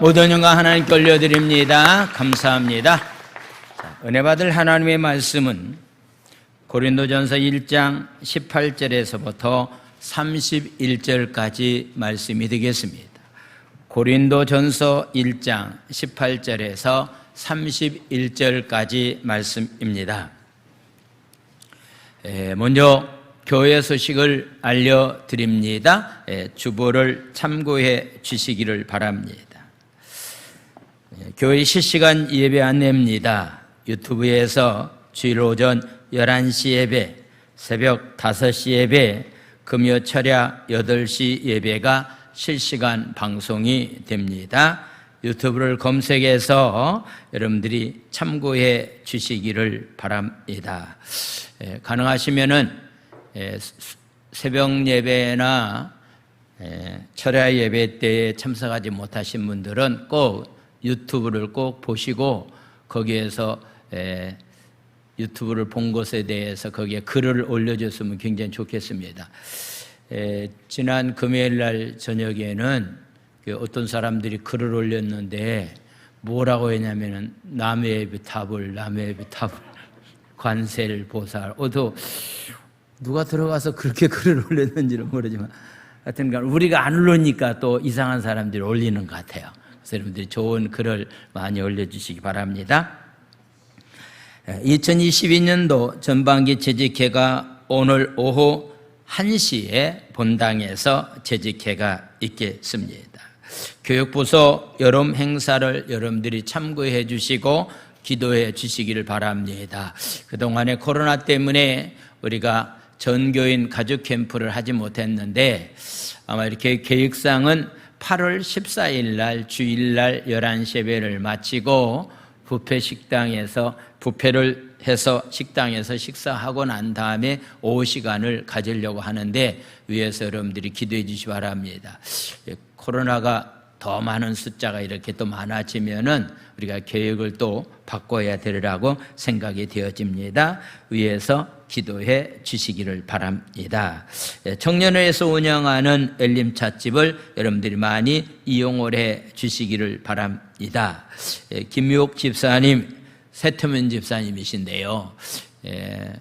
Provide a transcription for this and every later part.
모든 영광 하나님께 올려드립니다. 감사합니다. 은혜 받을 하나님의 말씀은 고린도전서 1장 18절에서부터 31절까지 말씀이 되겠습니다. 고린도전서 1장 18절에서 31절까지 말씀입니다. 먼저 교회 소식을 알려드립니다. 주보를 참고해 주시기를 바랍니다. 교회 실시간 예배 안내입니다. 유튜브에서 주일 오전 11시 예배, 새벽 5시 예배, 금요 철야 8시 예배가 실시간 방송이 됩니다. 유튜브를 검색해서 여러분들이 참고해 주시기를 바랍니다. 가능하시면은 새벽 예배나 철야 예배 때에 참석하지 못하신 분들은 꼭 유튜브를 꼭 보시고 거기에서 유튜브를 본 것에 대해서 거기에 글을 올려줬으면 굉장히 좋겠습니다. 지난 금요일 날 저녁에는 어떤 사람들이 글을 올렸는데 뭐라고 했냐면은 남의 비탑을 관세를 보살. 누가 들어가서 그렇게 글을 올렸는지는 모르지만 하여튼 우리가 안 올리니까 또 이상한 사람들이 올리는 것 같아요. 그래서 여러분들이 좋은 글을 많이 올려주시기 바랍니다. 2022년도 전반기 재직회가 오늘 오후 1시에 본당에서 재직회가 있겠습니다. 교육부서 여름 행사를 여러분들이 참고해 주시고 기도해 주시기를 바랍니다. 그동안에 코로나 때문에 우리가 전교인 가족 캠프를 하지 못했는데 아마 이렇게 계획상은 8월 14일 날 주일날 11시 예배를 마치고 부페를 해서 식당에서 식사하고 난 다음에 오후 시간을 가지려고 하는데 위에서 여러분들이 기도해 주시기 바랍니다. 코로나가 더 많은 숫자가 이렇게 또 많아지면은 우리가 계획을 또 바꿔야 되리라고 생각이 되어집니다. 위에서 기도해 주시기를 바랍니다. 청년회에서 운영하는 엘림 찻집을 여러분들이 많이 이용을 해 주시기를 바랍니다. 김유옥 집사님, 세트면 집사님이신데요.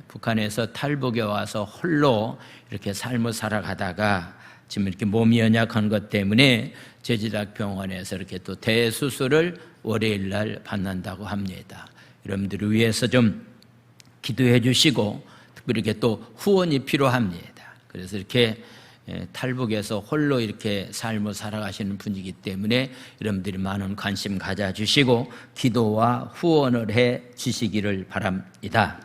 북한에서 탈북에 와서 홀로 이렇게 삶을 살아가다가 지금 이렇게 몸이 연약한 것 때문에 제지닥병원에서 이렇게 또 대수술을 월요일 날 받는다고 합니다. 여러분들을 위해서 좀 기도해 주시고 특별히 이렇게 또 후원이 필요합니다. 그래서 이렇게 탈북에서 홀로 이렇게 삶을 살아가시는 분이기 때문에 여러분들이 많은 관심 가져주시고 기도와 후원을 해 주시기를 바랍니다.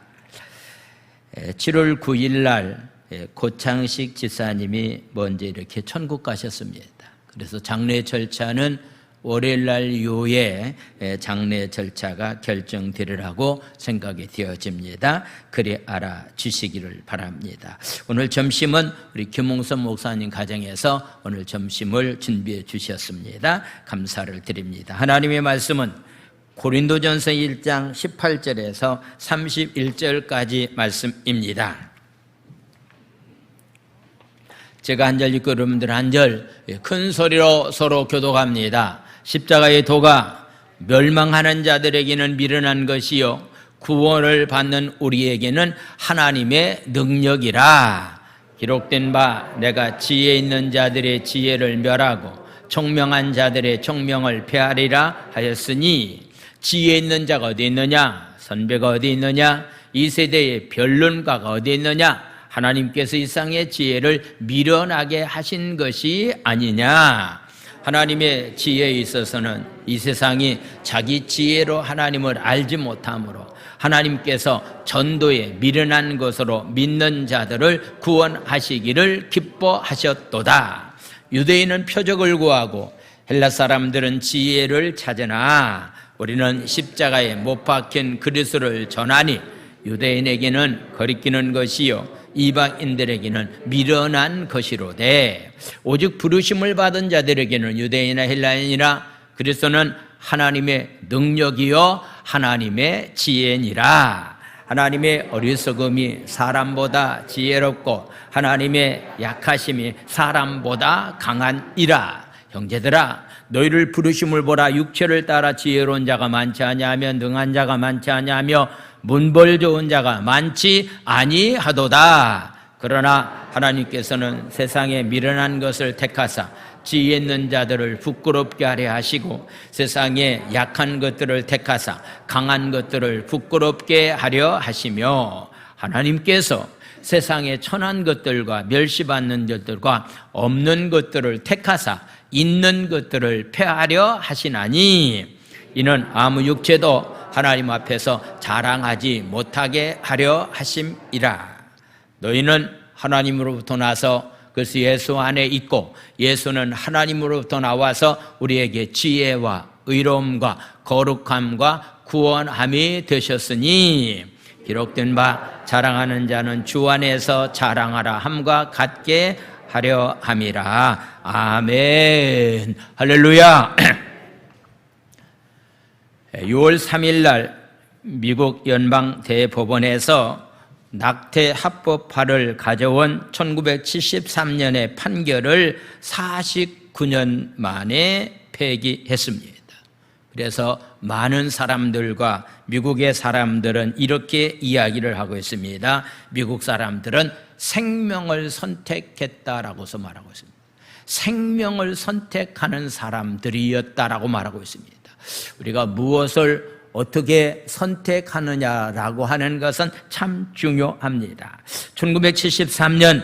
7월 9일 날 고창식 집사님이 먼저 이렇게 천국 가셨습니다. 그래서 장례 절차는 월요일 날 이후에 장례 절차가 결정되리라고 생각이 되어집니다. 그리 알아주시기를 바랍니다. 오늘 점심은 우리 김홍선 목사님 가정에서 오늘 점심을 준비해 주셨습니다. 감사를 드립니다. 하나님의 말씀은 고린도전서 1장 18절에서 31절까지 말씀입니다. 제가 한 절 읽고 여러분들 한 절 큰 소리로 서로 교독합니다. 십자가의 도가 멸망하는 자들에게는 미련한 것이요 구원을 받는 우리에게는 하나님의 능력이라. 기록된 바 내가 지혜 있는 자들의 지혜를 멸하고 총명한 자들의 총명을 폐하리라 하였으니 지혜 있는 자가 어디 있느냐? 선배가 어디 있느냐? 이 세대의 변론가가 어디 있느냐? 하나님께서 이 세상의 지혜를 미련하게 하신 것이 아니냐. 하나님의 지혜에 있어서는 이 세상이 자기 지혜로 하나님을 알지 못하므로 하나님께서 전도에 미련한 것으로 믿는 자들을 구원하시기를 기뻐하셨도다. 유대인은 표적을 구하고 헬라 사람들은 지혜를 찾으나 우리는 십자가에 못 박힌 그리스도를 전하니 유대인에게는 거리끼는 것이요 이방인들에게는 미련한 것이로되 오직 부르심을 받은 자들에게는 유대인이나 헬라인이나 그리스도는 하나님의 능력이요 하나님의 지혜니라. 하나님의 어리석음이 사람보다 지혜롭고 하나님의 약하심이 사람보다 강하니라. 형제들아 너희를 부르심을 보라. 육체를 따라 지혜로운 자가 많지 아니하며 능한 자가 많지 아니하며 문벌 좋은 자가 많지 아니하도다. 그러나 하나님께서는 세상에 미련한 것을 택하사 지혜 있는 자들을 부끄럽게 하려 하시고 세상에 약한 것들을 택하사 강한 것들을 부끄럽게 하려 하시며, 하나님께서 세상에 천한 것들과 멸시받는 것들과 없는 것들을 택하사 있는 것들을 폐하려 하시나니, 이는 아무 육체도 하나님 앞에서 자랑하지 못하게 하려 하심이라. 너희는 하나님으로부터 나서 그래서 예수 안에 있고 예수는 하나님으로부터 나와서 우리에게 지혜와 의로움과 거룩함과 구원함이 되셨으니, 기록된 바 자랑하는 자는 주 안에서 자랑하라 함과 같게 하려 함이라. 아멘. 할렐루야. 6월 3일 날 미국 연방대법원에서 낙태 합법화를 가져온 1973년의 판결을 49년 만에 폐기했습니다. 그래서 많은 사람들과 미국의 사람들은 이렇게 이야기를 하고 있습니다. 미국 사람들은 생명을 선택했다라고서 말하고 있습니다. 생명을 선택하는 사람들이었다라고 말하고 있습니다. 우리가 무엇을 어떻게 선택하느냐라고 하는 것은 참 중요합니다. 1973년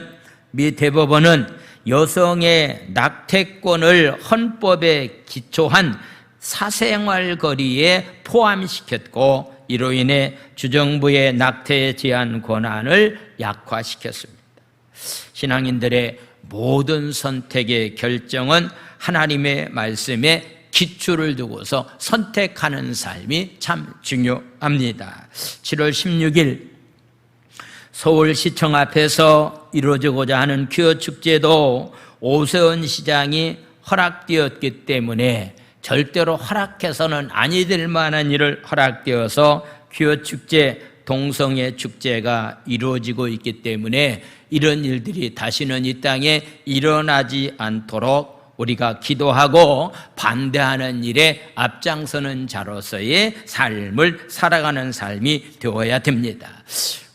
미 대법원은 여성의 낙태권을 헌법에 기초한 사생활 거리에 포함시켰고, 이로 인해 주정부의 낙태에 제한 권한을 약화시켰습니다. 신앙인들의 모든 선택의 결정은 하나님의 말씀에 기초를 두고서 선택하는 삶이 참 중요합니다. 7월 16일 서울시청 앞에서 이루어지고자 하는 퀴어 축제도 오세훈 시장이 허락되었기 때문에 절대로 허락해서는 아니 될 만한 일을 허락되어서 퀴어 축제, 동성애 축제가 이루어지고 있기 때문에 이런 일들이 다시는 이 땅에 일어나지 않도록 우리가 기도하고 반대하는 일에 앞장서는 자로서의 삶을 살아가는 삶이 되어야 됩니다.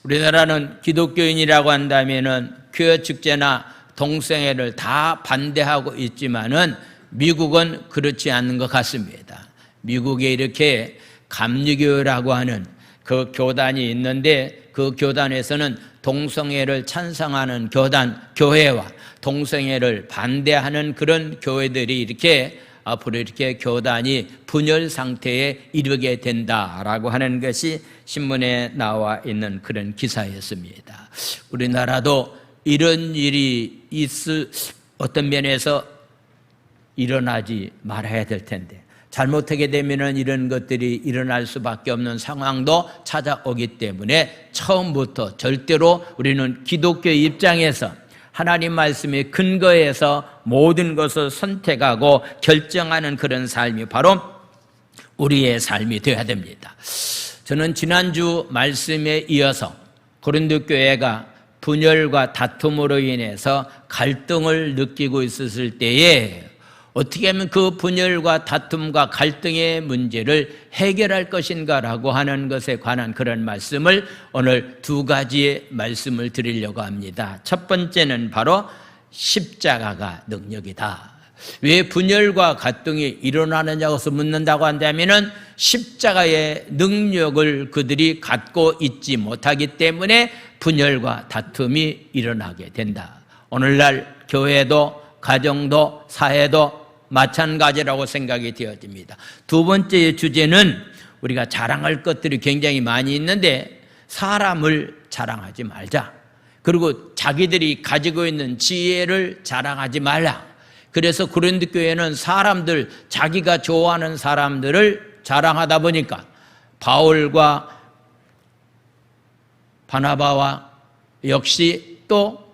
우리나라는 기독교인이라고 한다면은 퀴어 축제나 동성애를 다 반대하고 있지만은 미국은 그렇지 않는 것 같습니다. 미국에 이렇게 감리교라고 하는 그 교단이 있는데, 그 교단에서는 동성애를 찬성하는 교회와 동성애를 반대하는 그런 교회들이 이렇게 앞으로 이렇게 교단이 분열 상태에 이르게 된다라고 하는 것이 신문에 나와 있는 그런 기사였습니다. 우리나라도 이런 일이 어떤 면에서 일어나지 말아야 될 텐데, 잘못하게 되면 이런 것들이 일어날 수밖에 없는 상황도 찾아오기 때문에 처음부터 절대로 우리는 기독교 입장에서 하나님 말씀에 근거해서 모든 것을 선택하고 결정하는 그런 삶이 바로 우리의 삶이 되어야 됩니다. 저는 지난주 말씀에 이어서 고린도 교회가 분열과 다툼으로 인해서 갈등을 느끼고 있었을 때에 어떻게 하면 그 분열과 다툼과 갈등의 문제를 해결할 것인가라고 하는 것에 관한 그런 말씀을 오늘 두 가지의 말씀을 드리려고 합니다. 첫 번째는 바로 십자가가 능력이다. 왜 분열과 갈등이 일어나느냐고 묻는다고 한다면 십자가의 능력을 그들이 갖고 있지 못하기 때문에 분열과 다툼이 일어나게 된다. 오늘날 교회도 가정도 사회도 마찬가지라고 생각이 되어집니다. 두 번째 주제는 우리가 자랑할 것들이 굉장히 많이 있는데 사람을 자랑하지 말자. 그리고 자기들이 가지고 있는 지혜를 자랑하지 말라. 그래서 고린도 교회는 사람들, 자기가 좋아하는 사람들을 자랑하다 보니까 바울과 바나바와 역시 또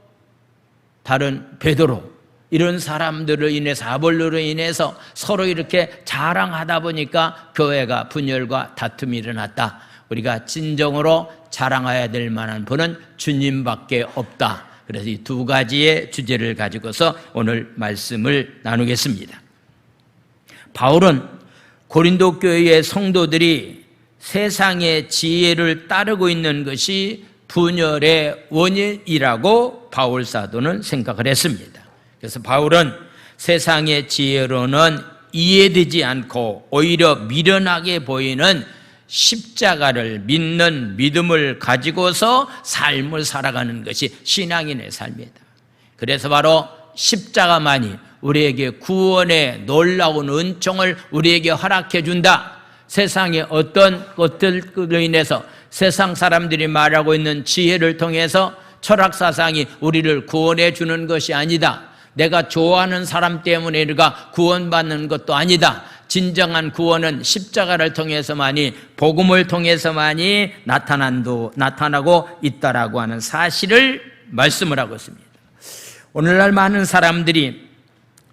다른 베드로, 이런 사람들을 인해서, 아볼로로 인해서 서로 이렇게 자랑하다 보니까 교회가 분열과 다툼이 일어났다. 우리가 진정으로 자랑해야 될 만한 분은 주님밖에 없다. 그래서 이 두 가지의 주제를 가지고서 오늘 말씀을 나누겠습니다. 바울은 고린도 교회의 성도들이 세상의 지혜를 따르고 있는 것이 분열의 원인이라고 바울 사도는 생각을 했습니다. 그래서 바울은 세상의 지혜로는 이해되지 않고 오히려 미련하게 보이는 십자가를 믿는 믿음을 가지고서 삶을 살아가는 것이 신앙인의 삶이다. 그래서 바로 십자가만이 우리에게 구원의 놀라운 은총을 우리에게 허락해 준다. 세상의 어떤 것들로 인해서 세상 사람들이 말하고 있는 지혜를 통해서 철학사상이 우리를 구원해 주는 것이 아니다. 내가 좋아하는 사람 때문에 우리가 구원받는 것도 아니다. 진정한 구원은 십자가를 통해서만이, 복음을 통해서만이 나타나고 있다라고 하는 사실을 말씀을 하고 있습니다. 오늘날 많은 사람들이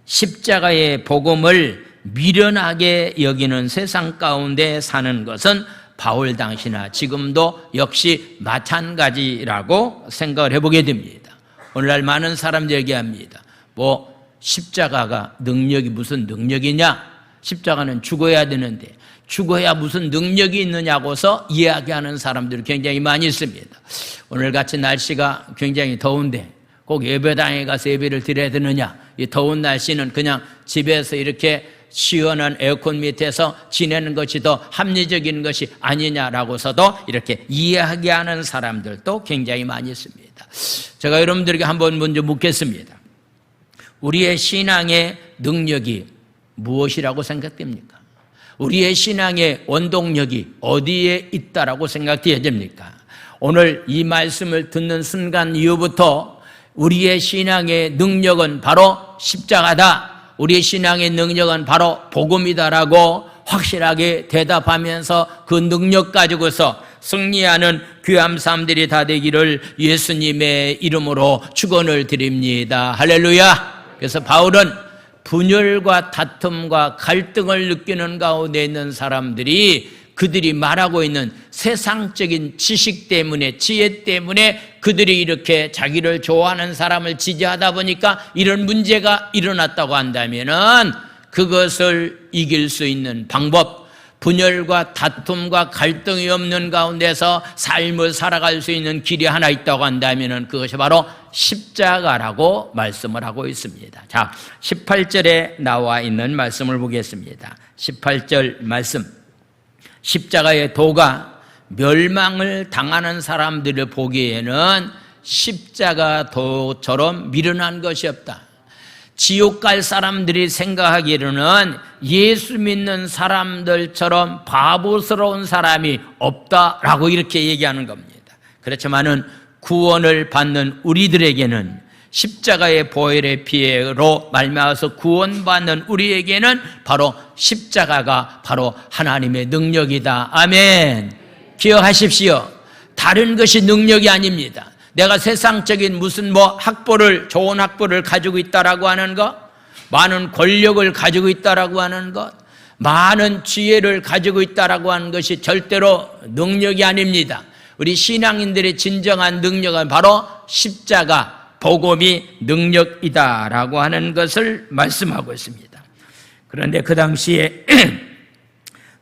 십자가의 복음을 미련하게 여기는 세상 가운데 사는 것은 바울 당시나 지금도 역시 마찬가지라고 생각을 해보게 됩니다. 오늘날 많은 사람들이 얘기합니다. 십자가가 능력이 무슨 능력이냐? 십자가는 죽어야 되는데 죽어야 무슨 능력이 있느냐고서 이야기하는 사람들이 굉장히 많이 있습니다. 오늘같이 날씨가 굉장히 더운데 꼭 예배당에 가서 예배를 드려야 되느냐? 이 더운 날씨는 그냥 집에서 이렇게 시원한 에어컨 밑에서 지내는 것이 더 합리적인 것이 아니냐라고서도 이렇게 이야기하는 사람들도 굉장히 많이 있습니다. 제가 여러분들에게 한번 먼저 묻겠습니다. 우리의 신앙의 능력이 무엇이라고 생각됩니까? 우리의 신앙의 원동력이 어디에 있다라고 생각되어야 됩니까? 오늘 이 말씀을 듣는 순간 이후부터 우리의 신앙의 능력은 바로 십자가다. 우리의 신앙의 능력은 바로 복음이다라고 확실하게 대답하면서 그 능력 가지고서 승리하는 귀한 사람들이 다 되기를 예수님의 이름으로 축원을 드립니다. 할렐루야. 그래서 바울은 분열과 다툼과 갈등을 느끼는 가운데 있는 사람들이 그들이 말하고 있는 세상적인 지식 때문에, 지혜 때문에 그들이 이렇게 자기를 좋아하는 사람을 지지하다 보니까 이런 문제가 일어났다고 한다면은 그것을 이길 수 있는 방법, 분열과 다툼과 갈등이 없는 가운데서 삶을 살아갈 수 있는 길이 하나 있다고 한다면은 그것이 바로 십자가라고 말씀을 하고 있습니다. 자, 18절에 나와 있는 말씀을 보겠습니다. 18절 말씀. 십자가의 도가 멸망을 당하는 사람들을 보기에는 십자가 도처럼 미련한 것이 없다. 지옥 갈 사람들이 생각하기로는 예수 믿는 사람들처럼 바보스러운 사람이 없다라고 이렇게 얘기하는 겁니다. 그렇지만은 구원을 받는 우리들에게는 십자가의 보혈의 피로 말미암아서 구원받는 우리에게는 바로 십자가가 바로 하나님의 능력이다. 아멘. 기억하십시오. 다른 것이 능력이 아닙니다. 내가 세상적인 무슨 좋은 학벌을 가지고 있다라고 하는 것, 많은 권력을 가지고 있다라고 하는 것, 많은 지혜를 가지고 있다라고 하는 것이 절대로 능력이 아닙니다. 우리 신앙인들의 진정한 능력은 바로 십자가, 복음이 능력이다라고 하는 것을 말씀하고 있습니다. 그런데 그 당시에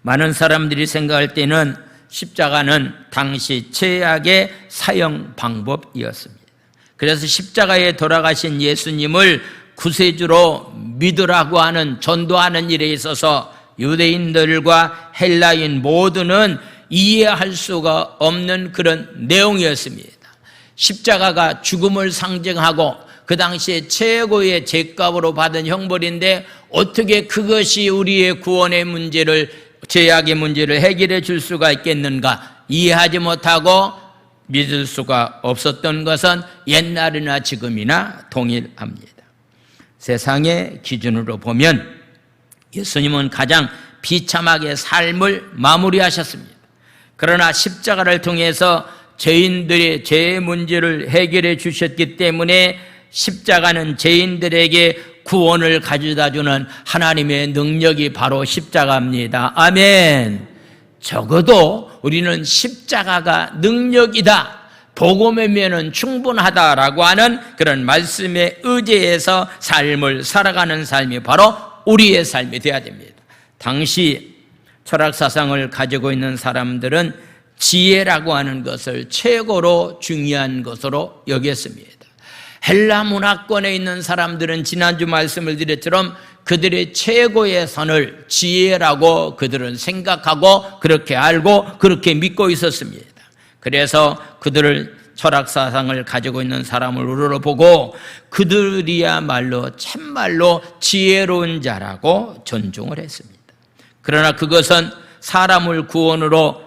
많은 사람들이 생각할 때는 십자가는 당시 최악의 사형 방법이었습니다. 그래서 십자가에 돌아가신 예수님을 구세주로 믿으라고 하는 전도하는 일에 있어서 유대인들과 헬라인 모두는 이해할 수가 없는 그런 내용이었습니다. 십자가가 죽음을 상징하고 그 당시에 최고의 죄값으로 받은 형벌인데 어떻게 그것이 우리의 구원의 문제를, 죄악의 문제를 해결해 줄 수가 있겠는가 이해하지 못하고 믿을 수가 없었던 것은 옛날이나 지금이나 동일합니다. 세상의 기준으로 보면 예수님은 가장 비참하게 삶을 마무리하셨습니다. 그러나 십자가를 통해서 죄인들의 죄의 문제를 해결해 주셨기 때문에 십자가는 죄인들에게 구원을 가져다주는 하나님의 능력이 바로 십자가입니다. 아멘. 적어도 우리는 십자가가 능력이다, 복음이면 충분하다라고 하는 그런 말씀에 의지해서 삶을 살아가는 삶이 바로 우리의 삶이 되어야 됩니다. 당시 철학사상을 가지고 있는 사람들은 지혜라고 하는 것을 최고로 중요한 것으로 여겼습니다. 헬라 문화권에 있는 사람들은 지난주 말씀을 드렸처럼 그들의 최고의 선을 지혜라고 그들은 생각하고 그렇게 알고 그렇게 믿고 있었습니다. 그래서 그들을 철학사상을 가지고 있는 사람을 우러러보고 그들이야말로 참말로 지혜로운 자라고 존중을 했습니다. 그러나 그것은 사람을 구원으로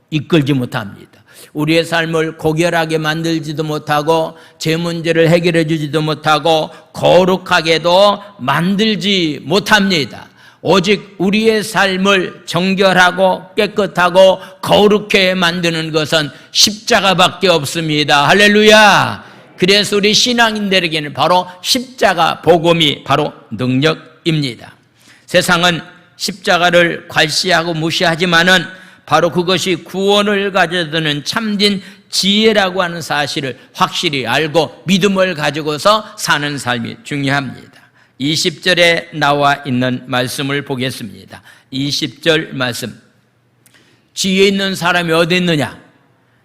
이끌지 못합니다. 우리의 삶을 고결하게 만들지도 못하고 제 문제를 해결해 주지도 못하고 거룩하게도 만들지 못합니다. 오직 우리의 삶을 정결하고 깨끗하고 거룩해 만드는 것은 십자가밖에 없습니다. 할렐루야. 그래서 우리 신앙인들에게는 바로 십자가 복음이 바로 능력입니다. 세상은 십자가를 괄시하고 무시하지만은 바로 그것이 구원을 가져다주는 참된 지혜라고 하는 사실을 확실히 알고 믿음을 가지고서 사는 삶이 중요합니다. 20절에 나와 있는 말씀을 보겠습니다. 20절 말씀. 지혜 있는 사람이 어디 있느냐?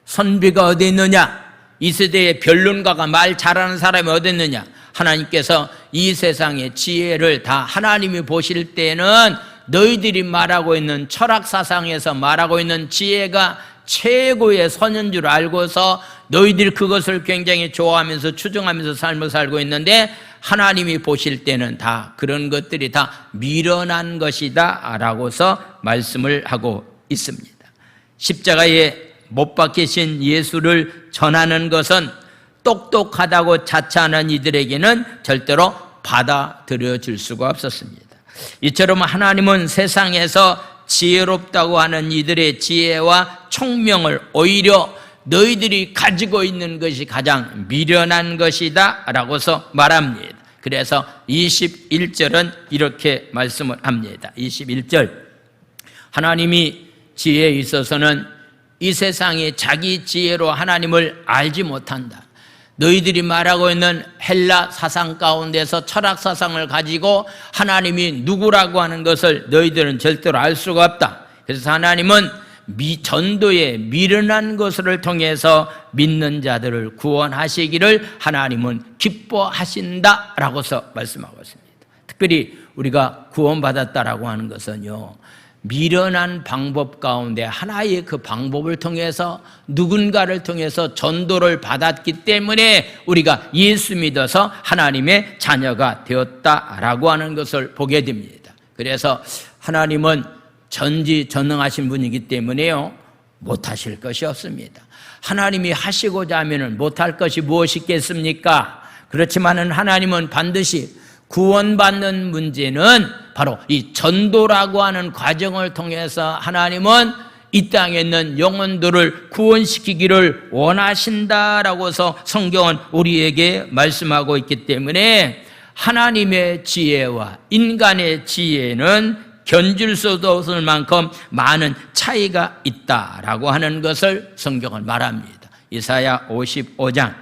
선비가 어디 있느냐? 이 세대의 변론가가 말 잘하는 사람이 어디 있느냐? 하나님께서 이 세상의 지혜를 다 하나님이 보실 때는 너희들이 말하고 있는 철학사상에서 말하고 있는 지혜가 최고의 선인 줄 알고서 너희들이 그것을 굉장히 좋아하면서 추종하면서 삶을 살고 있는데 하나님이 보실 때는 다 그런 것들이 다 미련한 것이다 라고서 말씀을 하고 있습니다. 십자가에 못 박히신 예수를 전하는 것은 똑똑하다고 자처하는 이들에게는 절대로 받아들여질 수가 없었습니다. 이처럼 하나님은 세상에서 지혜롭다고 하는 이들의 지혜와 총명을 오히려 너희들이 가지고 있는 것이 가장 미련한 것이다 라고서 말합니다. 그래서 21절은 이렇게 말씀을 합니다. 21절. 하나님이 지혜에 있어서는 이 세상이 자기 지혜로 하나님을 알지 못한다. 너희들이 말하고 있는 헬라 사상 가운데서 철학 사상을 가지고 하나님이 누구라고 하는 것을 너희들은 절대로 알 수가 없다. 그래서 하나님은 전도의 미련한 것을 통해서 믿는 자들을 구원하시기를 하나님은 기뻐하신다라고서 말씀하고 있습니다. 특별히 우리가 구원받았다라고 하는 것은요, 미련한 방법 가운데 하나의 그 방법을 통해서 누군가를 통해서 전도를 받았기 때문에 우리가 예수 믿어서 하나님의 자녀가 되었다라고 하는 것을 보게 됩니다. 그래서 하나님은 전지전능하신 분이기 때문에요, 못하실 것이 없습니다. 하나님이 하시고자 하면 못할 것이 무엇이 있겠습니까? 그렇지만은 하나님은 반드시 구원받는 문제는 바로 이 전도라고 하는 과정을 통해서 하나님은 이 땅에 있는 영혼들을 구원시키기를 원하신다라고서 성경은 우리에게 말씀하고 있기 때문에 하나님의 지혜와 인간의 지혜는 견줄 수도 없을 만큼 많은 차이가 있다라고 하는 것을 성경은 말합니다. 이사야 55장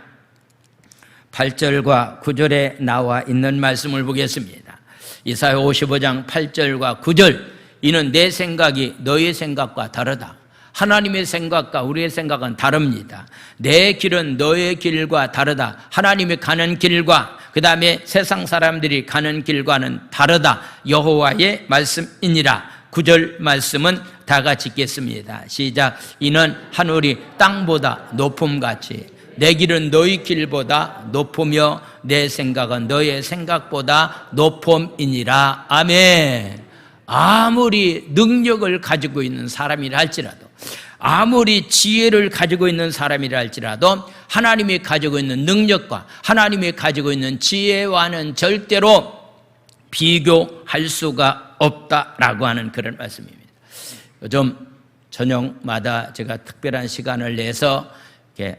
8절과 9절에 나와 있는 말씀을 보겠습니다. 이사야 55장 8절과 9절. 이는 내 생각이 너의 생각과 다르다. 하나님의 생각과 우리의 생각은 다릅니다. 내 길은 너의 길과 다르다. 하나님이 가는 길과 그 다음에 세상 사람들이 가는 길과는 다르다. 여호와의 말씀이니라. 9절 말씀은 다 같이 읽겠습니다. 시작. 이는 하늘이 땅보다 높음같이 내 길은 너희 길보다 높으며 내 생각은 너의 생각보다 높음이니라. 아멘. 아무리 능력을 가지고 있는 사람이라 할지라도, 아무리 지혜를 가지고 있는 사람이라 할지라도 하나님이 가지고 있는 능력과 하나님이 가지고 있는 지혜와는 절대로 비교할 수가 없다라고 하는 그런 말씀입니다. 요즘 저녁마다 제가 특별한 시간을 내서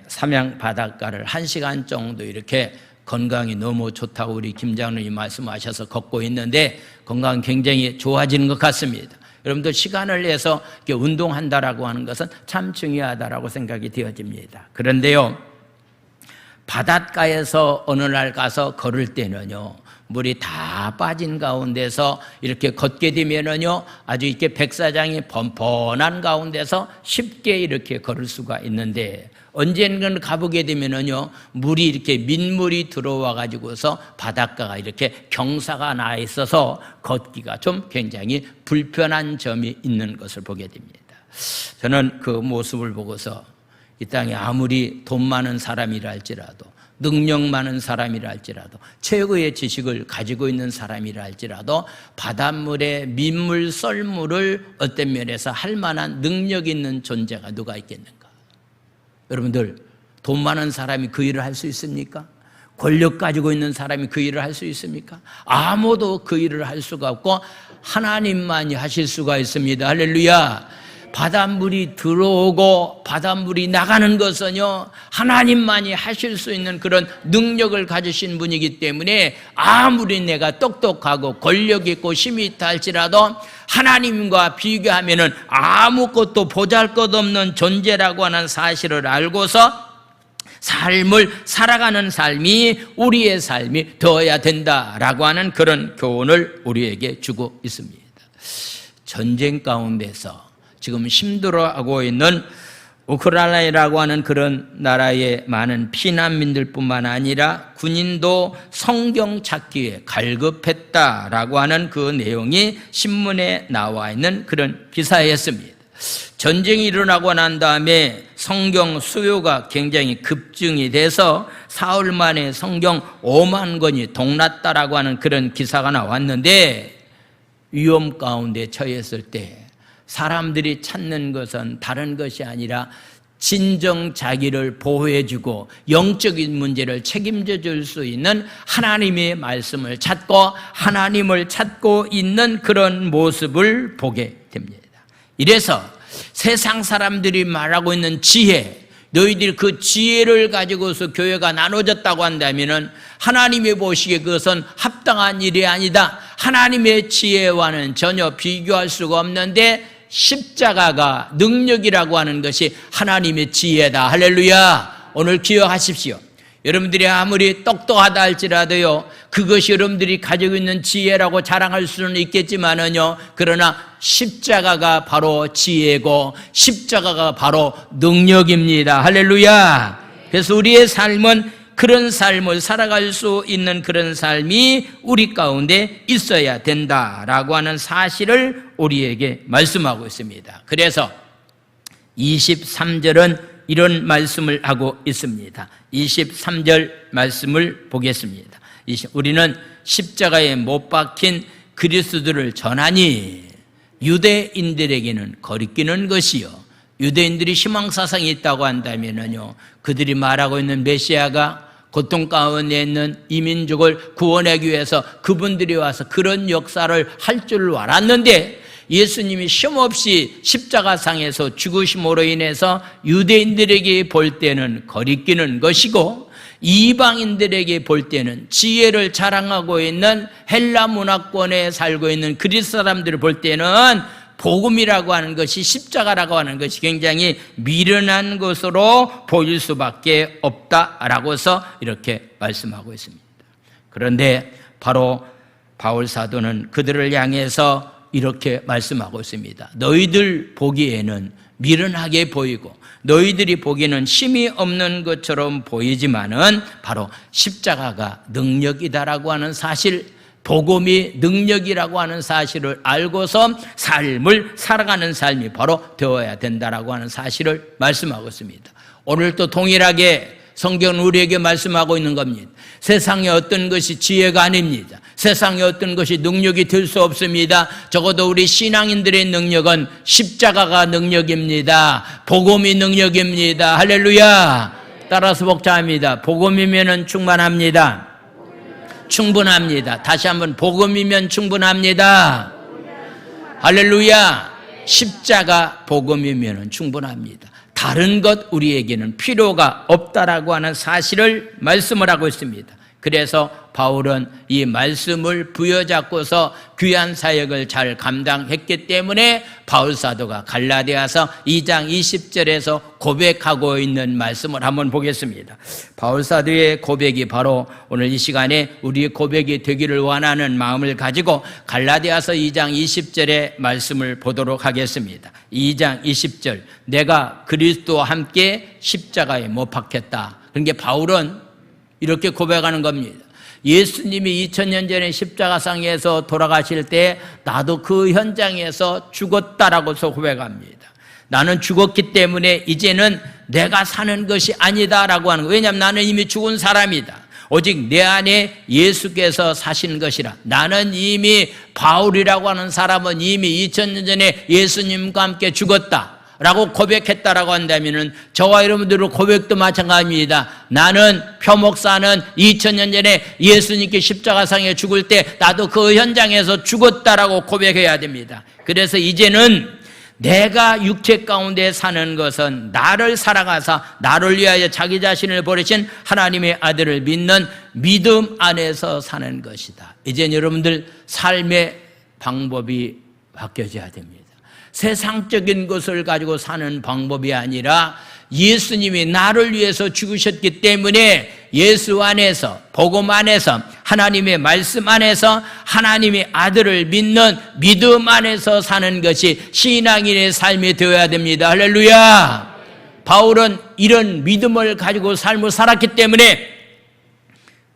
삼양 바닷가를 1시간 정도 이렇게 건강이 너무 좋다고 우리 김 장로님 말씀하셔서 걷고 있는데 건강 굉장히 좋아지는 것 같습니다. 여러분들 시간을 내서 이렇게 운동한다라고 하는 것은 참 중요하다라고 생각이 되어집니다. 그런데요, 바닷가에서 어느 날 가서 걸을 때는요, 물이 다 빠진 가운데서 이렇게 걷게 되면은요, 아주 이렇게 백사장이 번번한 가운데서 쉽게 이렇게 걸을 수가 있는데, 언젠가는 가보게 되면은요, 물이 이렇게 민물이 들어와 가지고서 바닷가가 이렇게 경사가 나 있어서 걷기가 좀 굉장히 불편한 점이 있는 것을 보게 됩니다. 저는 그 모습을 보고서 이 땅에 아무리 돈 많은 사람이라 할지라도, 능력 많은 사람이라 할지라도, 최고의 지식을 가지고 있는 사람이라 할지라도 바닷물에 민물, 썰물을 어떤 면에서 할 만한 능력 있는 존재가 누가 있겠는가? 여러분들, 돈 많은 사람이 그 일을 할 수 있습니까? 권력 가지고 있는 사람이 그 일을 할 수 있습니까? 아무도 그 일을 할 수가 없고 하나님만이 하실 수가 있습니다. 할렐루야. 바닷물이 들어오고 바닷물이 나가는 것은요, 하나님만이 하실 수 있는 그런 능력을 가지신 분이기 때문에 아무리 내가 똑똑하고 권력 있고 힘이 있다 할지라도 하나님과 비교하면은 아무것도 보잘것없는 존재라고 하는 사실을 알고서 삶을 살아가는 삶이 우리의 삶이 되어야 된다라고 하는 그런 교훈을 우리에게 주고 있습니다. 전쟁 가운데서 지금 힘들어하고 있는 우크라이나라고 하는 그런 나라의 많은 피난민들뿐만 아니라 군인도 성경 찾기에 갈급했다라고 하는 그 내용이 신문에 나와 있는 그런 기사였습니다. 전쟁이 일어나고 난 다음에 성경 수요가 굉장히 급증이 돼서 사흘 만에 성경 5만 권이 동났다라고 하는 그런 기사가 나왔는데, 위험 가운데 처했을 때 사람들이 찾는 것은 다른 것이 아니라 진정 자기를 보호해주고 영적인 문제를 책임져 줄 수 있는 하나님의 말씀을 찾고 하나님을 찾고 있는 그런 모습을 보게 됩니다. 이래서 세상 사람들이 말하고 있는 지혜, 너희들이 그 지혜를 가지고서 교회가 나눠졌다고 한다면은 하나님이 보시기에 그것은 합당한 일이 아니다. 하나님의 지혜와는 전혀 비교할 수가 없는데 십자가가 능력이라고 하는 것이 하나님의 지혜다. 할렐루야. 오늘 기억하십시오. 여러분들이 아무리 똑똑하다 할지라도요, 그것이 여러분들이 가지고 있는 지혜라고 자랑할 수는 있겠지만은요, 그러나 십자가가 바로 지혜고 십자가가 바로 능력입니다. 할렐루야. 그래서 우리의 삶은 그런 삶을 살아갈 수 있는 그런 삶이 우리 가운데 있어야 된다라고 하는 사실을 우리에게 말씀하고 있습니다. 그래서 23절은 이런 말씀을 하고 있습니다. 23절 말씀을 보겠습니다. 우리는 십자가에 못 박힌 그리스도를 전하니 유대인들에게는 거리끼는 것이요, 유대인들이 희망사상이 있다고 한다면요, 그들이 말하고 있는 메시아가 고통 가운데 있는 이민족을 구원하기 위해서 그분들이 와서 그런 역사를 할 줄 알았는데, 예수님이 쉼없이 십자가상에서 죽으심으로 인해서 유대인들에게 볼 때는 거리끼는 것이고, 이방인들에게 볼 때는 지혜를 자랑하고 있는 헬라 문화권에 살고 있는 그리스 사람들을 볼 때는 복음이라고 하는 것이, 십자가라고 하는 것이 굉장히 미련한 것으로 보일 수밖에 없다라고서 이렇게 말씀하고 있습니다. 그런데 바로 바울 사도는 그들을 향해서 이렇게 말씀하고 있습니다. 너희들 보기에는 미련하게 보이고 너희들이 보기에는 힘이 없는 것처럼 보이지만은 바로 십자가가 능력이다라고 하는 사실, 복음이 능력이라고 하는 사실을 알고서 삶을 살아가는 삶이 바로 되어야 된다라고 하는 사실을 말씀하고 있습니다. 오늘 또 동일하게 성경은 우리에게 말씀하고 있는 겁니다. 세상에 어떤 것이 지혜가 아닙니다. 세상에 어떤 것이 능력이 될 수 없습니다. 적어도 우리 신앙인들의 능력은 십자가가 능력입니다. 복음이 능력입니다. 할렐루야. 따라서 복잡합니다. 복음이면 충만합니다. 충분합니다. 다시 한번, 복음이면 충분합니다. 할렐루야. 십자가 복음이면 충분합니다. 다른 것 우리에게는 필요가 없다라고 하는 사실을 말씀을 하고 있습니다. 그래서 바울은 이 말씀을 부여잡고서 귀한 사역을 잘 감당했기 때문에 바울 사도가 갈라디아서 2장 20절에서 고백하고 있는 말씀을 한번 보겠습니다. 바울 사도의 고백이 바로 오늘 이 시간에 우리의 고백이 되기를 원하는 마음을 가지고 갈라디아서 2장 20절의 말씀을 보도록 하겠습니다. 2장 20절, 내가 그리스도와 함께 십자가에 못 박혔다. 그러니까 바울은 이렇게 고백하는 겁니다. 예수님이 2000년 전에 십자가상에서 돌아가실 때 나도 그 현장에서 죽었다라고서 고백합니다. 나는 죽었기 때문에 이제는 내가 사는 것이 아니다라고 하는 거예요. 왜냐하면 나는 이미 죽은 사람이다. 오직 내 안에 예수께서 사신 것이라. 나는 이미 바울이라고 하는 사람은 이미 2000년 전에 예수님과 함께 죽었다 라고 고백했다라고 한다면은 저와 여러분들의 고백도 마찬가지입니다. 나는 표목사는 2000년 전에 예수님께 십자가상에 죽을 때 나도 그 현장에서 죽었다라고 고백해야 됩니다. 그래서 이제는 내가 육체 가운데 사는 것은 나를 살아가사 나를 위하여 자기 자신을 버리신 하나님의 아들을 믿는 믿음 안에서 사는 것이다. 이제는 여러분들 삶의 방법이 바뀌어져야 됩니다. 세상적인 것을 가지고 사는 방법이 아니라 예수님이 나를 위해서 죽으셨기 때문에 예수 안에서, 복음 안에서, 하나님의 말씀 안에서 하나님의 아들을 믿는 믿음 안에서 사는 것이 신앙인의 삶이 되어야 됩니다. 할렐루야! 바울은 이런 믿음을 가지고 삶을 살았기 때문에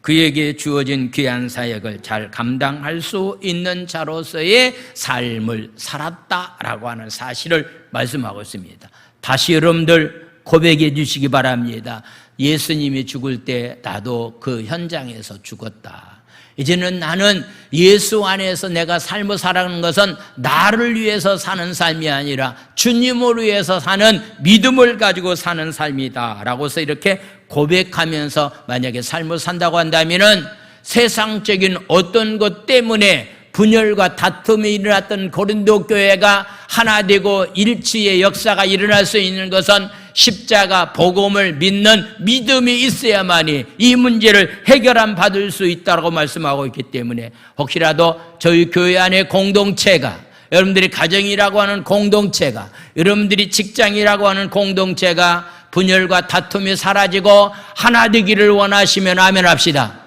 그에게 주어진 귀한 사역을 잘 감당할 수 있는 자로서의 삶을 살았다라고 하는 사실을 말씀하고 있습니다. 다시 여러분들 고백해 주시기 바랍니다. 예수님이 죽을 때 나도 그 현장에서 죽었다. 이제는 나는 예수 안에서 내가 삶을 살아가는 것은 나를 위해서 사는 삶이 아니라 주님을 위해서 사는 믿음을 가지고 사는 삶이다 라고서 이렇게 고백하면서 만약에 삶을 산다고 한다면은 세상적인 어떤 것 때문에 분열과 다툼이 일어났던 고린도 교회가 하나 되고 일치의 역사가 일어날 수 있는 것은 십자가 복음을 믿는 믿음이 있어야만이 이 문제를 해결함 받을 수 있다고 말씀하고 있기 때문에 혹시라도 저희 교회 안의 공동체가, 여러분들이 가정이라고 하는 공동체가, 여러분들이 직장이라고 하는 공동체가 분열과 다툼이 사라지고 하나 되기를 원하시면 아멘 합시다.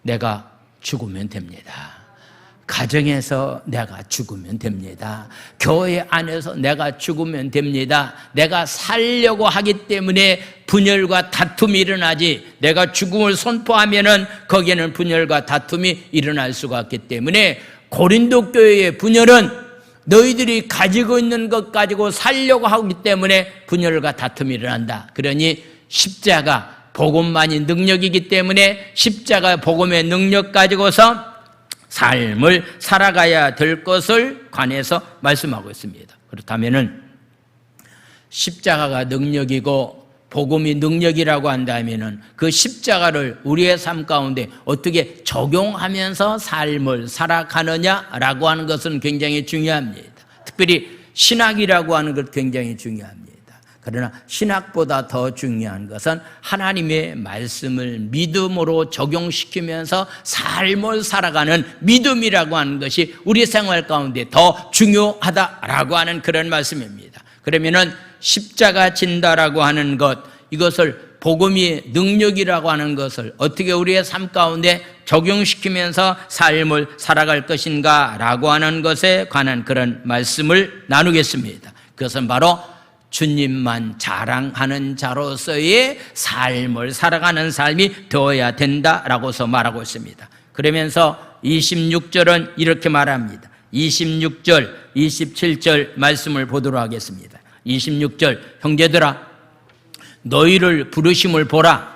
내가 죽으면 됩니다. 가정에서 내가 죽으면 됩니다. 교회 안에서 내가 죽으면 됩니다. 내가 살려고 하기 때문에 분열과 다툼이 일어나지, 내가 죽음을 선포하면은 거기에는 분열과 다툼이 일어날 수가 없기 때문에 고린도 교회의 분열은 너희들이 가지고 있는 것 가지고 살려고 하기 때문에 분열과 다툼이 일어난다. 그러니 십자가 복음만이 능력이기 때문에 십자가 복음의 능력 가지고서 삶을 살아가야 될 것을 관해서 말씀하고 있습니다. 그렇다면은 십자가가 능력이고 복음이 능력이라고 한다면은 그 십자가를 우리의 삶 가운데 어떻게 적용하면서 삶을 살아가느냐라고 하는 것은 굉장히 중요합니다. 특별히 신학이라고 하는 것 굉장히 중요합니다. 그러나 신학보다 더 중요한 것은 하나님의 말씀을 믿음으로 적용시키면서 삶을 살아가는 믿음이라고 하는 것이 우리 생활 가운데 더 중요하다라고 하는 그런 말씀입니다. 그러면은 십자가 진다라고 하는 것, 이것을 복음이 능력이라고 하는 것을 어떻게 우리의 삶 가운데 적용시키면서 삶을 살아갈 것인가 라고 하는 것에 관한 그런 말씀을 나누겠습니다. 그것은 바로 주님만 자랑하는 자로서의 삶을 살아가는 삶이 되어야 된다라고서 말하고 있습니다. 그러면서 26절은 이렇게 말합니다. 26절, 27절 말씀을 보도록 하겠습니다. 26절, 형제들아 너희를 부르심을 보라.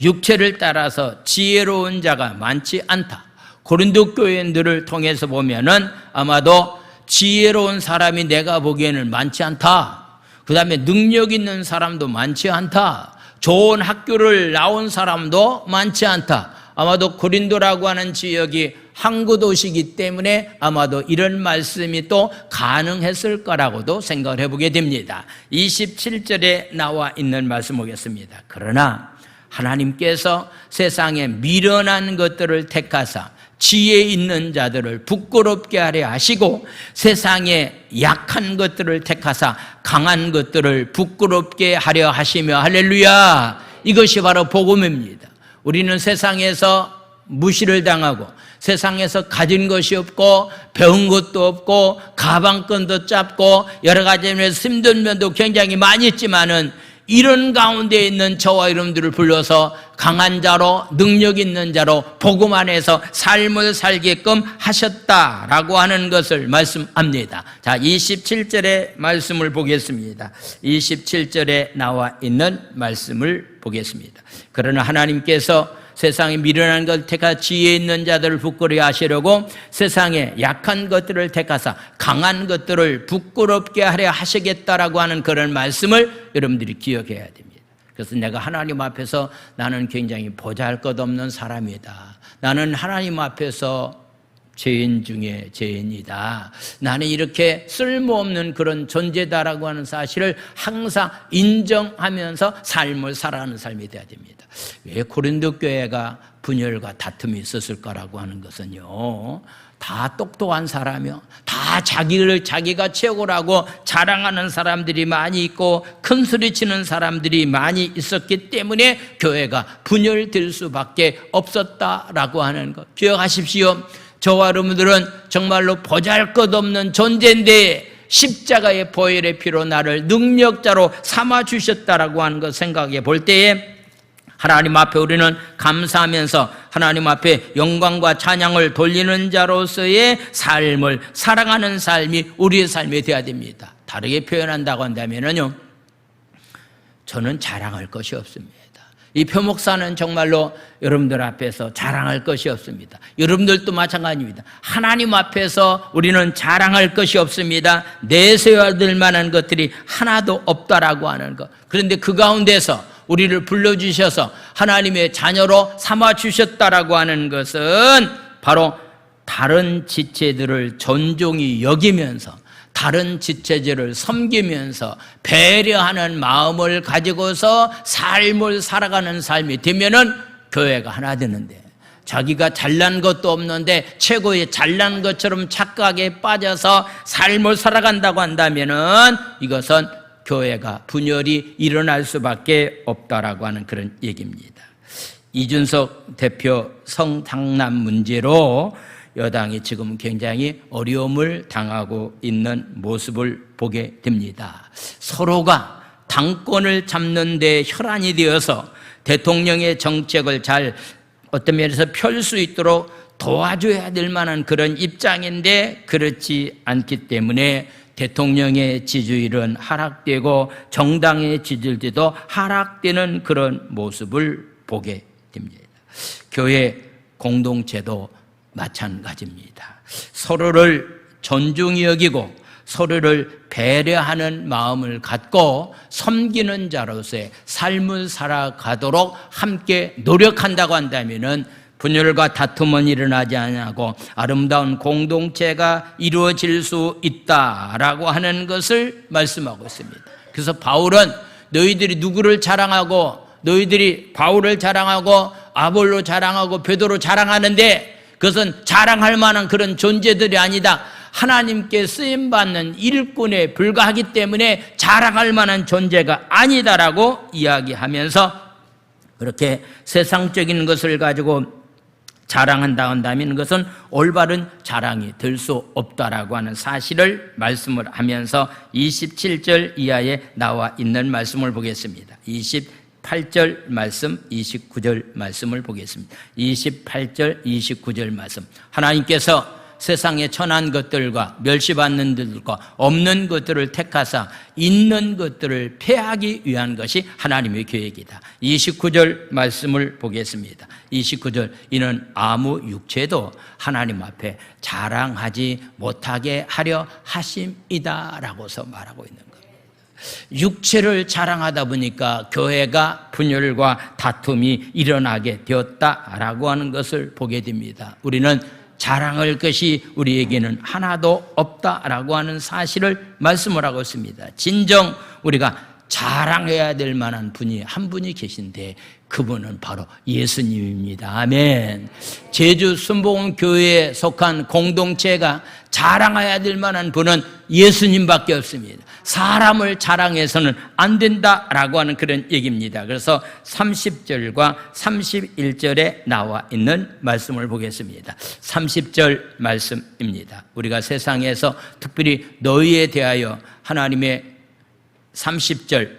육체를 따라서 지혜로운 자가 많지 않다. 고린도 교인들을 통해서 보면은 아마도 지혜로운 사람이 내가 보기에는 많지 않다. 그 다음에 능력 있는 사람도 많지 않다. 좋은 학교를 나온 사람도 많지 않다. 아마도 고린도라고 하는 지역이 항구 도시이기 때문에 아마도 이런 말씀이 또 가능했을 거라고도 생각을 해보게 됩니다. 27절에 나와 있는 말씀 보겠습니다. 그러나 하나님께서 세상에 미련한 것들을 택하사 지혜 있는 자들을 부끄럽게 하려 하시고 세상에 약한 것들을 택하사 강한 것들을 부끄럽게 하려 하시며, 할렐루야, 이것이 바로 복음입니다. 우리는 세상에서 무시를 당하고 세상에서 가진 것이 없고 배운 것도 없고 가방끈도 짧고 여러 가지 면에서 힘든 면도 굉장히 많이 있지만은 이런 가운데 있는 저와 여러분들을 불러서 강한 자로 능력 있는 자로 복음 안에서 삶을 살게끔 하셨다라고 하는 것을 말씀합니다. 자, 27절의 말씀을 보겠습니다. 27절에 나와 있는 말씀을 보겠습니다. 그러나 하나님께서 세상에 미련한 것을 택하 지혜 있는 자들을 부끄러워 하시려고 세상에 약한 것들을 택하사 강한 것들을 부끄럽게 하려 하시겠다라고 하는 그런 말씀을 여러분들이 기억해야 됩니다. 그래서 내가 하나님 앞에서 나는 굉장히 보잘것없는 사람이다. 나는 하나님 앞에서 죄인 중에 죄인이다. 나는 이렇게 쓸모없는 그런 존재다라고 하는 사실을 항상 인정하면서 삶을 살아가는 삶이 되어야 됩니다. 왜 고린도 교회가 분열과 다툼이 있었을까라고 하는 것은요, 다 똑똑한 사람이요, 다 자기가 최고라고 자랑하는 사람들이 많이 있고 큰 소리치는 사람들이 많이 있었기 때문에 교회가 분열될 수밖에 없었다라고 하는 것 기억하십시오. 저와 여러분들은 정말로 보잘것없는 존재인데 십자가의 보혈의 피로 나를 능력자로 삼아주셨다라고 하는 것 생각해 볼 때에 하나님 앞에 우리는 감사하면서 하나님 앞에 영광과 찬양을 돌리는 자로서의 삶을 살아가는 삶이 우리의 삶이 되어야 됩니다. 다르게 표현한다고 한다면요, 저는 자랑할 것이 없습니다. 이 표목사는 정말로 여러분들 앞에서 자랑할 것이 없습니다. 여러분들도 마찬가지입니다. 하나님 앞에서 우리는 자랑할 것이 없습니다. 내세워야 될 만한 것들이 하나도 없다라고 하는 것. 그런데 그 가운데서 우리를 불러주셔서 하나님의 자녀로 삼아주셨다라고 하는 것은 바로 다른 지체들을 존중히 여기면서 다른 지체들을 섬기면서 배려하는 마음을 가지고서 삶을 살아가는 삶이 되면은 교회가 하나 되는데, 자기가 잘난 것도 없는데 최고의 잘난 것처럼 착각에 빠져서 삶을 살아간다고 한다면은 이것은 교회가 분열이 일어날 수밖에 없다라고 하는 그런 얘기입니다. 이준석 대표 성당납 문제로 여당이 지금 굉장히 어려움을 당하고 있는 모습을 보게 됩니다. 서로가 당권을 잡는 데 혈안이 되어서 대통령의 정책을 잘 어떤 면에서 펼 수 있도록 도와줘야 될 만한 그런 입장인데 그렇지 않기 때문에 대통령의 지지율은 하락되고 정당의 지지율도 하락되는 그런 모습을 보게 됩니다. 교회 공동체도 마찬가지입니다. 서로를 존중히 여기고 서로를 배려하는 마음을 갖고 섬기는 자로서의 삶을 살아가도록 함께 노력한다고 한다면은 분열과 다툼은 일어나지 않고 아름다운 공동체가 이루어질 수 있다라고 하는 것을 말씀하고 있습니다. 그래서 바울은 너희들이 누구를 자랑하고 너희들이 바울을 자랑하고 아볼로 자랑하고 베드로 자랑하는데 그것은 자랑할 만한 그런 존재들이 아니다. 하나님께 쓰임받는 일꾼에 불과하기 때문에 자랑할 만한 존재가 아니다라고 이야기하면서 그렇게 세상적인 것을 가지고 자랑한다 한다면 그것은 올바른 자랑이 될 수 없다라고 하는 사실을 말씀을 하면서 27절 이하에 나와 있는 말씀을 보겠습니다. 28절 말씀, 29절 말씀을 보겠습니다. 28절, 29절 말씀. 하나님께서 세상의 천한 것들과 멸시받는 것들과 없는 것들을 택하사 있는 것들을 폐하기 위한 것이 하나님의 계획이다. 29절 말씀을 보겠습니다. 29절, 이는 아무 육체도 하나님 앞에 자랑하지 못하게 하려 하심이다 라고서 말하고 있는 겁니다. 육체를 자랑하다 보니까 교회가 분열과 다툼이 일어나게 되었다라고 하는 것을 보게 됩니다. 우리는 자랑할 것이 우리에게는 하나도 없다라고 하는 사실을 말씀을 하고 있습니다. 진정 우리가 자랑해야 될 만한 분이 한 분이 계신데 그분은 바로 예수님입니다. 아멘. 제주 순복음교회에 속한 공동체가 자랑해야 될 만한 분은 예수님밖에 없습니다. 사람을 자랑해서는 안 된다라고 하는 그런 얘기입니다. 그래서 30절과 31절에 나와 있는 말씀을 보겠습니다. 30절 말씀입니다. 우리가 세상에서 특별히 너희에 대하여 하나님의 30절,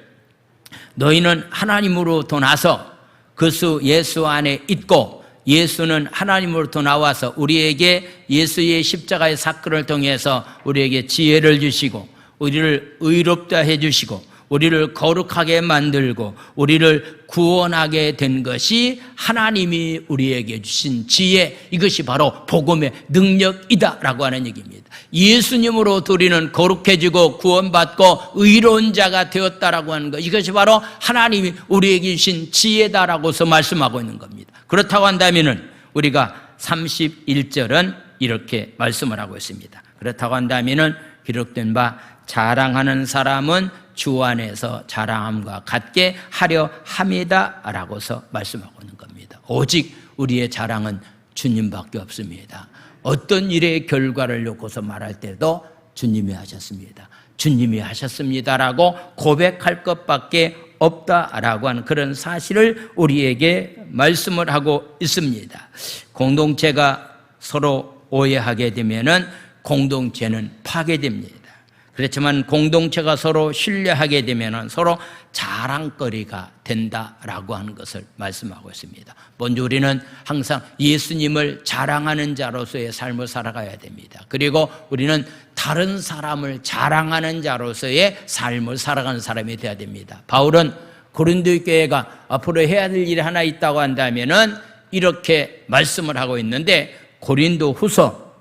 너희는 하나님으로부터 나서 그 수 예수 안에 있고 예수는 하나님으로부터 나와서 우리에게 예수의 십자가의 사건을 통해서 우리에게 지혜를 주시고 우리를 의롭다 해주시고 우리를 거룩하게 만들고 우리를 구원하게 된 것이 하나님이 우리에게 주신 지혜, 이것이 바로 복음의 능력이다라고 하는 얘기입니다. 예수님으로 우리는 거룩해지고 구원받고 의로운 자가 되었다라고 하는 것, 이것이 바로 하나님이 우리에게 주신 지혜다라고서 말씀하고 있는 겁니다. 그렇다고 한다면 우리가 31절은 이렇게 말씀을 하고 있습니다. 그렇다고 한다면 기록된 바 자랑하는 사람은 주 안에서 자랑함과 같게 하려 함이다 라고서 말씀하고 있는 겁니다. 오직 우리의 자랑은 주님밖에 없습니다. 어떤 일의 결과를 놓고서 말할 때도 주님이 하셨습니다. 주님이 하셨습니다라고 고백할 것밖에 없다라고 하는 그런 사실을 우리에게 말씀을 하고 있습니다. 공동체가 서로 오해하게 되면은 공동체는 파괴됩니다. 그렇지만 공동체가 서로 신뢰하게 되면 서로 자랑거리가 된다라고 하는 것을 말씀하고 있습니다. 먼저 우리는 항상 예수님을 자랑하는 자로서의 삶을 살아가야 됩니다. 그리고 우리는 다른 사람을 자랑하는 자로서의 삶을 살아가는 사람이 되어야 됩니다. 바울은 고린도 교회가 앞으로 해야 될 일이 하나 있다고 한다면은 이렇게 말씀을 하고 있는데, 고린도 후서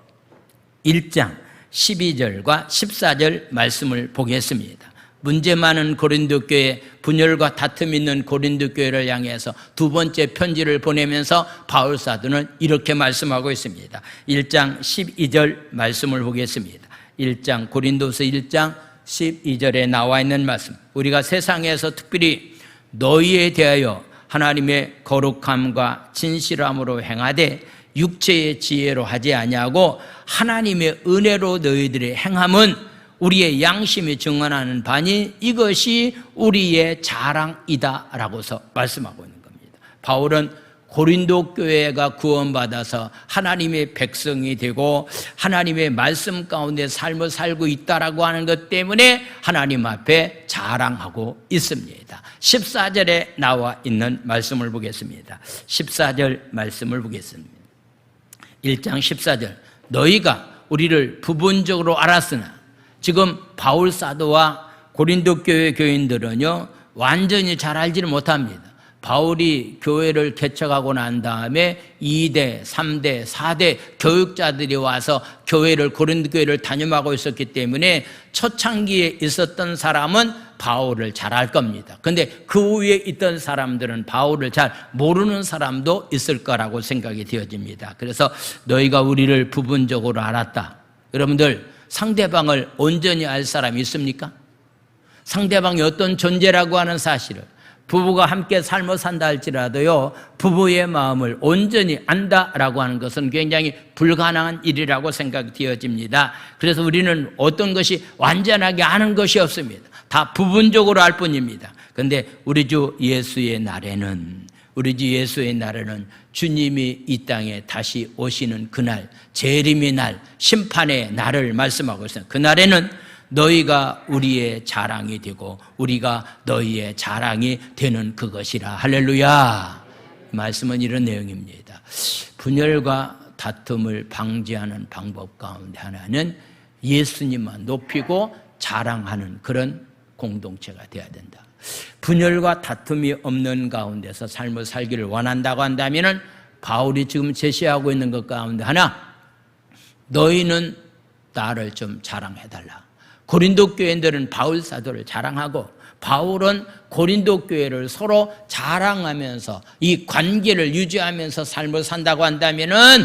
1장 12절과 14절 말씀을 보겠습니다. 문제 많은 고린도 교회, 분열과 다툼 있는 고린도 교회를 향해서 두 번째 편지를 보내면서 바울 사도는 이렇게 말씀하고 있습니다. 1장 12절 말씀을 보겠습니다. 1장 고린도서 1장 12절에 나와 있는 말씀, 우리가 세상에서 특별히 너희에 대하여 하나님의 거룩함과 진실함으로 행하되 육체의 지혜로 하지 아니하고 하나님의 은혜로 너희들의 행함은 우리의 양심이 증언하는 바니 이것이 우리의 자랑이다 라고서 말씀하고 있는 겁니다. 바울은 고린도 교회가 구원받아서 하나님의 백성이 되고 하나님의 말씀 가운데 삶을 살고 있다라고 하는 것 때문에 하나님 앞에 자랑하고 있습니다. 14절에 나와 있는 말씀을 보겠습니다. 14절 말씀을 보겠습니다. 1장 14절, 너희가 우리를 부분적으로 알았으나, 지금 바울 사도와 고린도 교회 교인들은요 완전히 잘 알지를 못합니다. 바울이 교회를 개척하고 난 다음에 2대, 3대, 4대 교육자들이 와서 교회를, 고린도 교회를 담임하고 있었기 때문에 초창기에 있었던 사람은 바울을 잘 알 겁니다. 근데 그 위에 있던 사람들은 바울을 잘 모르는 사람도 있을 거라고 생각이 되어집니다. 그래서 너희가 우리를 부분적으로 알았다. 여러분들, 상대방을 온전히 알 사람이 있습니까? 상대방이 어떤 존재라고 하는 사실을, 부부가 함께 삶을 산다 할지라도요 부부의 마음을 온전히 안다라고 하는 것은 굉장히 불가능한 일이라고 생각이 되어집니다. 그래서 우리는 어떤 것이 완전하게 아는 것이 없습니다. 다 부분적으로 알 뿐입니다. 그런데 우리 주 예수의 날에는, 주님이 이 땅에 다시 오시는 그날, 재림의 날, 심판의 날을 말씀하고 있어요. 그날에는 너희가 우리의 자랑이 되고 우리가 너희의 자랑이 되는 그것이라. 할렐루야. 말씀은 이런 내용입니다. 분열과 다툼을 방지하는 방법 가운데 하나는 예수님만 높이고 자랑하는 그런 공동체가 되어야 된다. 분열과 다툼이 없는 가운데서 삶을 살기를 원한다고 한다면 바울이 지금 제시하고 있는 것 가운데 하나, 너희는 나를 좀 자랑해달라. 고린도 교회들은 바울 사도를 자랑하고 바울은 고린도 교회를 서로 자랑하면서 이 관계를 유지하면서 삶을 산다고 한다면은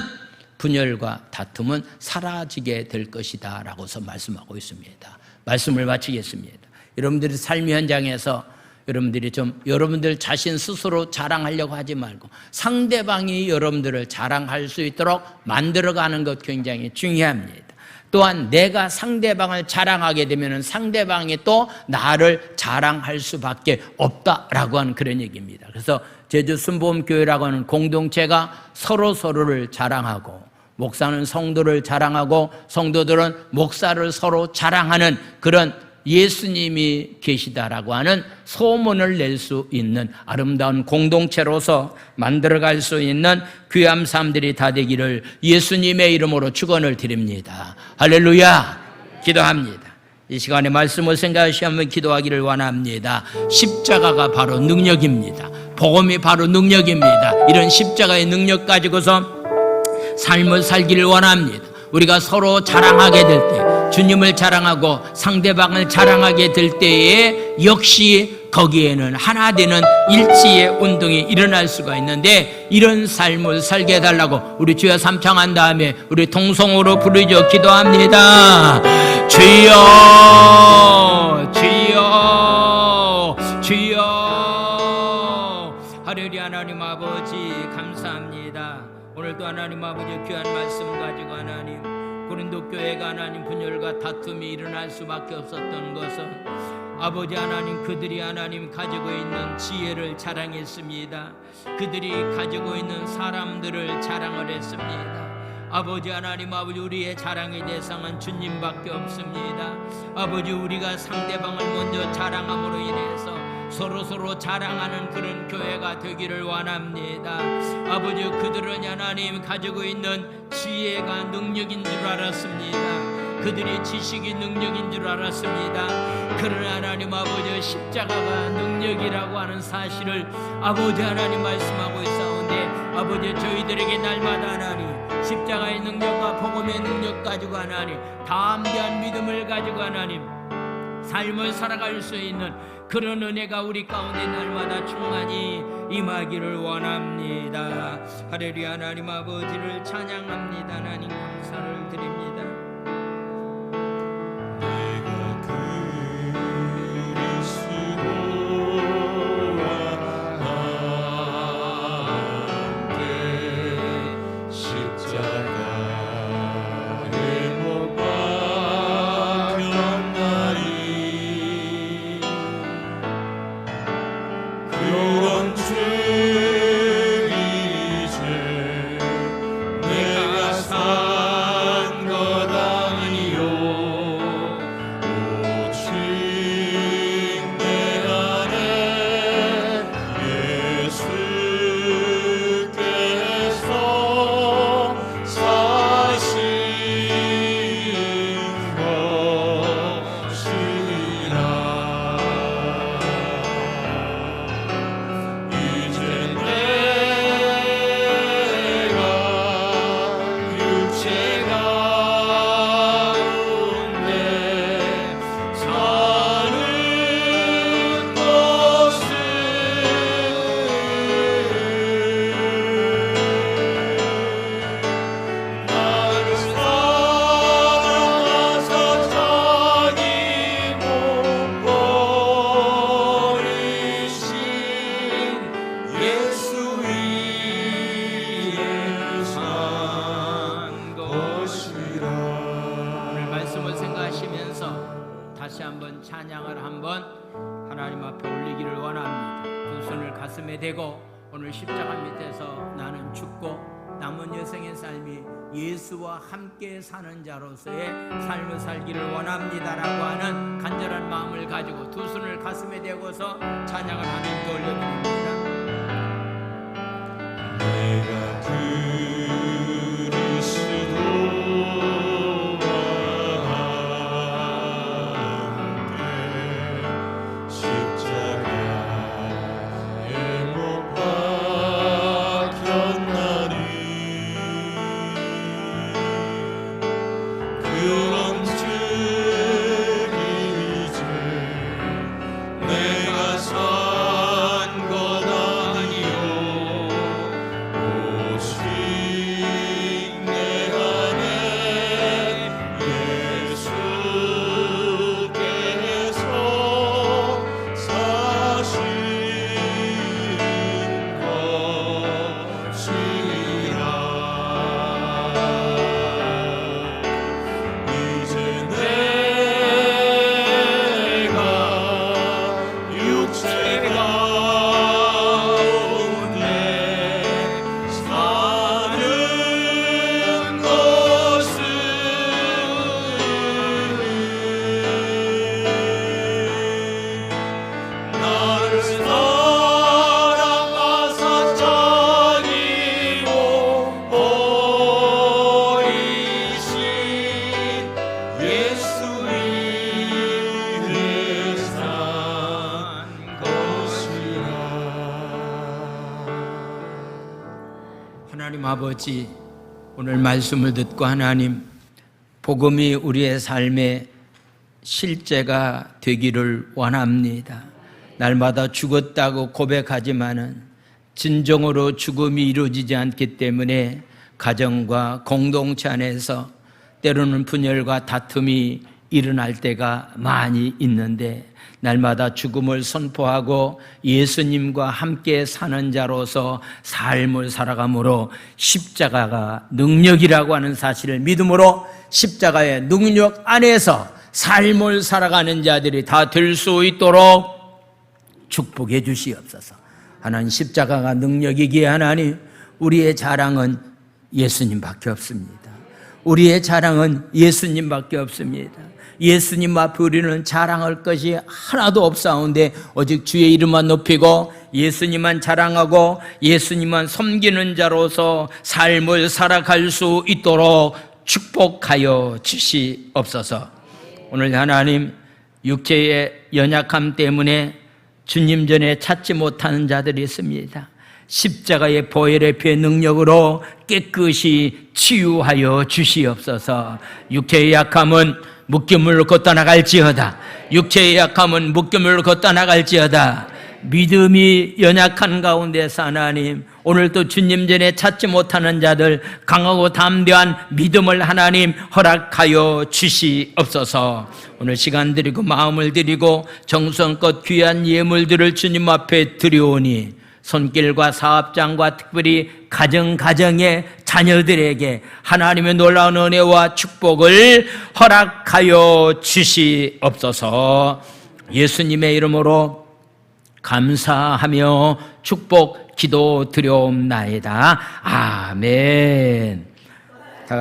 분열과 다툼은 사라지게 될 것이다 라고서 말씀하고 있습니다. 말씀을 마치겠습니다. 여러분들이 삶의 현장에서 여러분들이 좀 여러분들 자신 스스로 자랑하려고 하지 말고 상대방이 여러분들을 자랑할 수 있도록 만들어가는 것 굉장히 중요합니다. 또한 내가 상대방을 자랑하게 되면 상대방이 또 나를 자랑할 수밖에 없다라고 하는 그런 얘기입니다. 그래서 제주 순복음교회라고 하는 공동체가 서로를 자랑하고, 목사는 성도를 자랑하고 성도들은 목사를 서로 자랑하는 그런 예수님이 계시다라고 하는 소문을 낼 수 있는 아름다운 공동체로서 만들어갈 수 있는 귀한 삶들이 다 되기를 예수님의 이름으로 축원을 드립니다. 할렐루야. 기도합니다. 이 시간에 말씀을 생각하시면 기도하기를 원합니다. 십자가가 바로 능력입니다. 복음이 바로 능력입니다. 이런 십자가의 능력 가지고서 삶을 살기를 원합니다. 우리가 서로 자랑하게 될 때, 주님을 자랑하고 상대방을 자랑하게 될 때에 역시 거기에는 하나 되는 일치의 운동이 일어날 수가 있는데, 이런 삶을 살게 해달라고 우리 주여 삼창한 다음에 우리 통성으로 부르죠. 기도합니다. 주여, 주여, 주여. 하늘이 하나님 아버지 감사합니다. 오늘도 하나님 아버지 귀한 말씀 가지고 하나님, 고린도 교회가 하나님 분열과 다툼이 일어날 수밖에 없었던 것은 아버지 하나님, 그들이 하나님 가지고 있는 지혜를 자랑했습니다. 그들이 가지고 있는 사람들을 자랑을 했습니다. 아버지 하나님 아버지, 우리의 자랑의 대상은 주님밖에 없습니다. 아버지, 우리가 상대방을 먼저 자랑함으로 인해서 서로 자랑하는 그런 교회가 되기를 원합니다. 아버지, 그들은 하나님 가지고 있는 지혜가 능력인 줄 알았습니다. 그들이 지식이 능력인 줄 알았습니다. 그러나 하나님 아버지, 십자가가 능력이라고 하는 사실을 아버지 하나님 말씀하고 있사온데, 아버지 저희들에게 날마다 하나님 십자가의 능력과 복음의 능력 가지고 하나님 담대한 믿음을 가지고 하나님 삶을 살아갈 수 있는 그런 은혜가 우리 가운데 날마다 충만히 임하기를 원합니다. 할렐루야. 하나님 아버지를 찬양합니다. 하나님 감사를 드립니다. 내가 그리스도와 함께 십자가에 못 박혔나니, 그런 죄 이제 내가 산 것 아니요, 오직 내 안에 예수께서 사신 것이라. 이제 내가 육체 가운데 사는 것은 나를 사랑하사 자기 몸 버리신 예수 위에 산 것이라. 오늘 말씀을 생각하시면서 다시 한번 찬양을 한번 하나님 앞에 올리기를 원합니다. 두 손을 가슴에 대고 오늘 십자가 밑에서 나는 죽고 남은 여생의 삶이 예수와 함께 사는 자로서의 삶을 살기를 원합니다라고 하는 간절한 마음을 가지고 두 손을 가슴에 대고서 찬양을 하나님께 올려드립니다. 내가 그리스도와 함께 십자가에 못 박혔나니, 그런 죄 이제 내가 산 것 아니요, 오직 하나님 아버지, 오늘 말씀을 듣고 하나님, 복음이 우리의 삶의 실제가 되기를 원합니다. 날마다 죽었다고 고백하지만은 진정으로 죽음이 이루어지지 않기 때문에 가정과 공동체 안에서 때로는 분열과 다툼이 일어날 때가 많이 있는데, 날마다 죽음을 선포하고 예수님과 함께 사는 자로서 삶을 살아감으로 십자가가 능력이라고 하는 사실을 믿음으로 십자가의 능력 안에서 삶을 살아가는 자들이 다 될 수 있도록 축복해 주시옵소서. 하나님, 십자가가 능력이기에 하나님, 우리의 자랑은 예수님밖에 없습니다. 우리의 자랑은 예수님밖에 없습니다. 예수님 앞에 우리는 자랑할 것이 하나도 없사온데 오직 주의 이름만 높이고 예수님만 자랑하고 예수님만 섬기는 자로서 삶을 살아갈 수 있도록 축복하여 주시옵소서. 오늘 하나님, 육체의 연약함 때문에 주님 전에 찾지 못하는 자들이 있습니다. 십자가의 보혈의 피의 능력으로 깨끗이 치유하여 주시옵소서. 육체의 약함은 묶임을 걷다 나갈지어다. 육체의 약함은 묶임을 걷다 나갈지어다. 믿음이 연약한 가운데서 하나님, 오늘도 주님 전에 찾지 못하는 자들 강하고 담대한 믿음을 하나님 허락하여 주시옵소서. 오늘 시간 드리고 마음을 드리고 정성껏 귀한 예물들을 주님 앞에 드려오니 손길과 사업장과 특별히 가정의 자녀들에게 하나님의 놀라운 은혜와 축복을 허락하여 주시옵소서. 예수님의 이름으로 감사하며 축복 기도 드려옵나이다. 아멘.